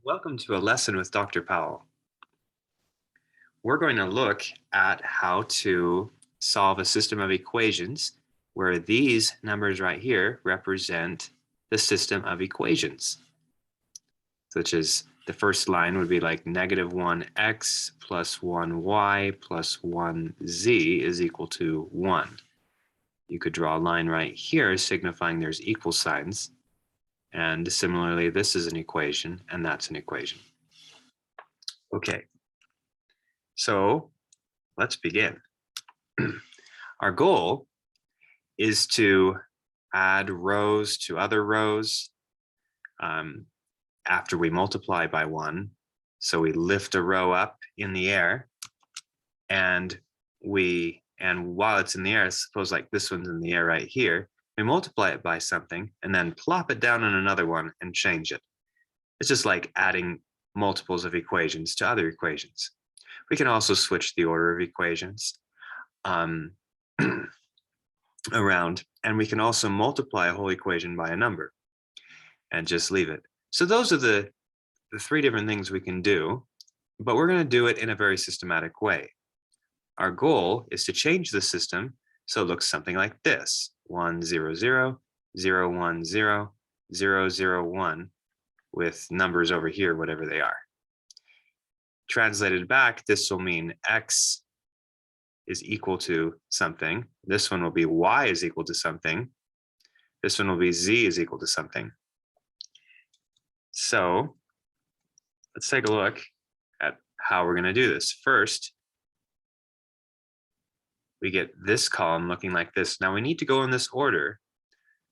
Welcome to a lesson with Dr. Powell. We're going to look at how to solve a system of equations where these numbers right here represent the system of equations, such as the first line would be like -1x plus 1y plus 1z is equal to 1. You could draw a line right here signifying there's equal signs. And similarly, this is an equation, and that's an equation. Okay, so let's begin. Our goal is to add rows to other rows after we multiply by 1. So we lift a row up in the air, and while it's in the air, suppose like this one's in the air right here, we multiply it by something and then plop it down on another one and change it. It's just like adding multiples of equations to other equations. We can also switch the order of equations around, and we can also multiply a whole equation by a number and just leave it. So those are the three different things we can do, but we're going to do it in a very systematic way. Our goal is to change the system so it looks something like this: 1 0 0 0 1 0 0 0 1, with numbers over here, whatever they are. Translated back, this will mean x is equal to something. This one will be y is equal to something. This one will be z is equal to something. So let's take a look at how we're going to do this. First, we get this column looking like this. Now we need to go in this order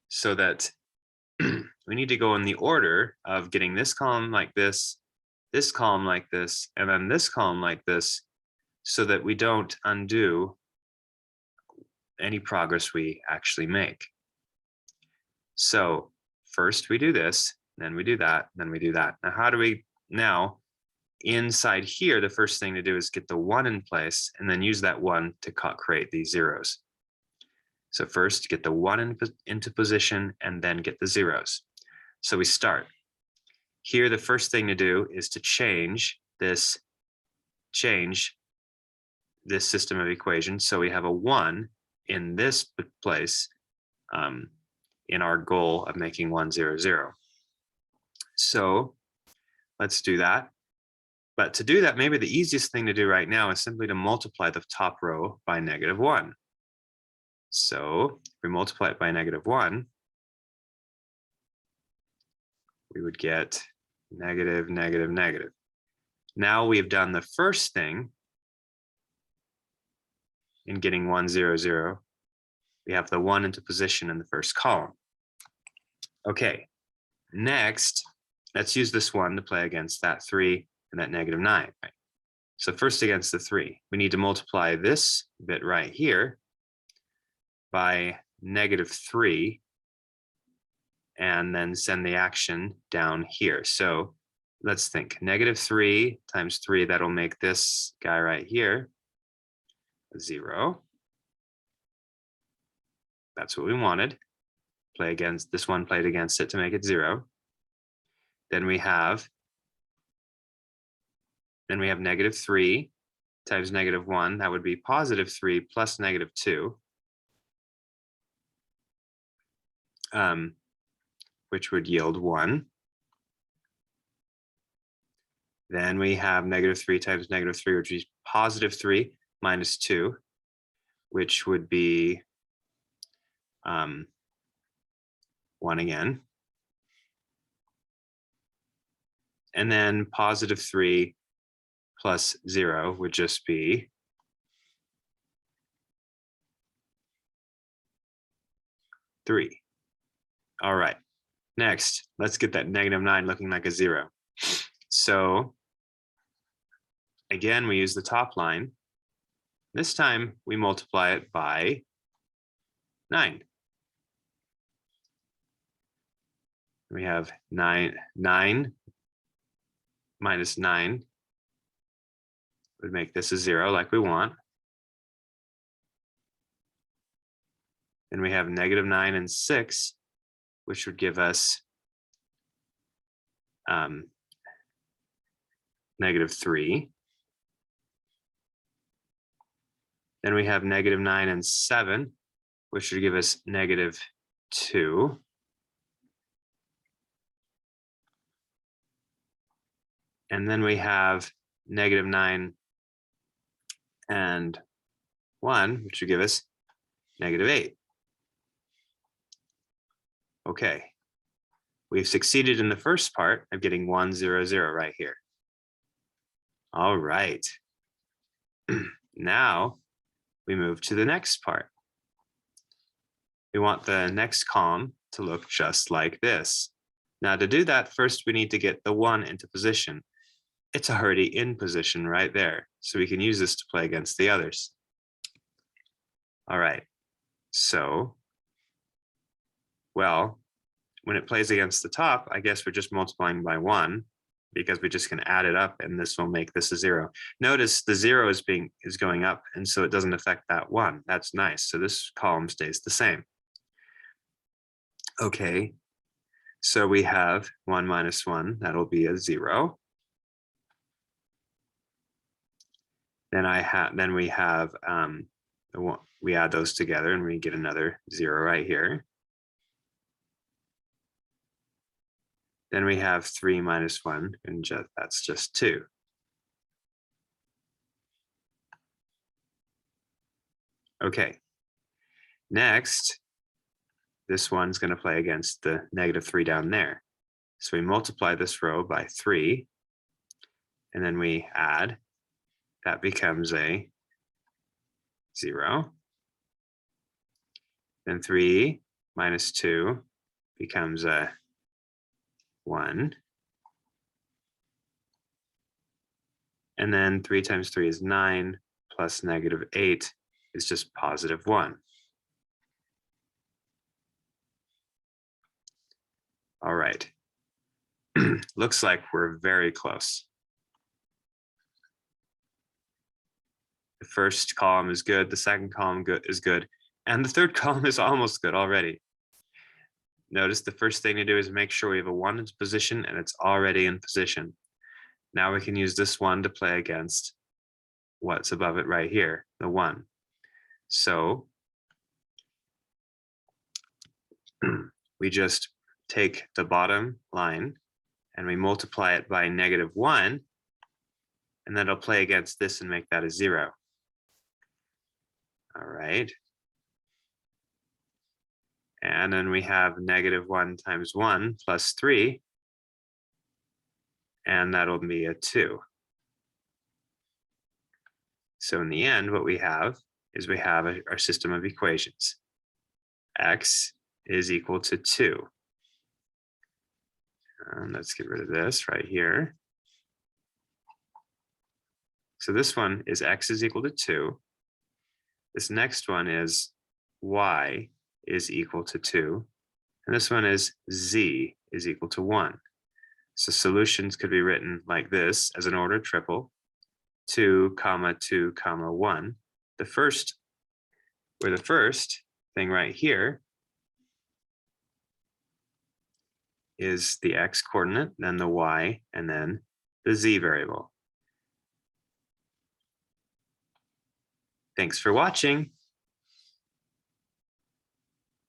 so that we need to go in the order of getting this column like this column like this, and then this column like this, so that we don't undo any progress we actually make. So first we do this, then we do that, then we do that. Now how do we, now inside here, the first thing to do is get the 1 in place and then use that 1 to create these zeros. So first get the 1 into position and then get the zeros. So we start. Here, the first thing to do is to change this system of equations. So we have a 1 in this place in our goal of making 1 0 0. So let's do that. But to do that, maybe the easiest thing to do right now is simply to multiply the top row by -1. So if we multiply it by -1, we would get negative, negative, negative. Now we've done the first thing in getting 1 0 0. We have the 1 into position in the first column. Okay, next, let's use this 1 to play against that 3 and that -9. Right? So first against the 3, we need to multiply this bit right here by -3 and then send the action down here. So let's think, -3 times 3, that'll make this guy right here 0. That's what we wanted. Play against this one, played against it to make it 0. Then we have -3 times -1. That would be +3 plus -2, which would yield 1. Then we have -3 times -3, which is +3 minus 2, which would be 1 again. And then +3 plus 0 would just be 3. All right, next, let's get that -9 looking like a 0. So again, we use the top line. This time we multiply it by 9. We have 9 minus 9 would make this a 0 like we want. Then we have -9 and 6, which would give us negative 3. Then we have negative 9 and 7, which would give us negative 2. And then we have negative 9 and 1, which would give us negative 8. Okay, we've succeeded in the first part of getting 1, 0, 0 right here. All right. Now we move to the next part. We want the next column to look just like this. Now to do that, first we need to get the 1 into position. It's already in position right there, so we can use this to play against the others. All right, so, well, when it plays against the top, I guess we're just multiplying by 1 because we just can add it up and this will make this a 0. Notice the 0 is going up, and so it doesn't affect that 1. That's nice. So this column stays the same. Okay, so we have 1 minus 1, that'll be a 0. Then we have we add those together and we get another 0 right here. Then we have 3 minus 1, and that's just 2. Okay, next, this one's going to play against the negative 3 down there. So we multiply this row by 3, and then we add. That becomes a 0. Then 3 minus 2 becomes a 1. And then 3 times 3 is 9, plus negative 8 is just positive 1. All right. Looks like we're very close. The first column is good, the second column is good, and the third column is almost good already. Notice the first thing to do is make sure we have a 1 in position and it's already in position. Now we can use this 1 to play against what's above it right here, the 1. So we just take the bottom line and we multiply it by negative 1, and then it'll play against this and make that a 0. All right. And then we have negative 1 times 1 plus 3, and that'll be a 2. So in the end, what we have is we have our system of equations. X is equal to 2. Let's get rid of this right here. So this one is X is equal to 2. This next one is Y is equal to 2. And this one is Z is equal to 1. So solutions could be written like this as an ordered triple. 2, 2, 1. The first thing right here is the X coordinate, then the Y, and then the Z variable. Thanks for watching.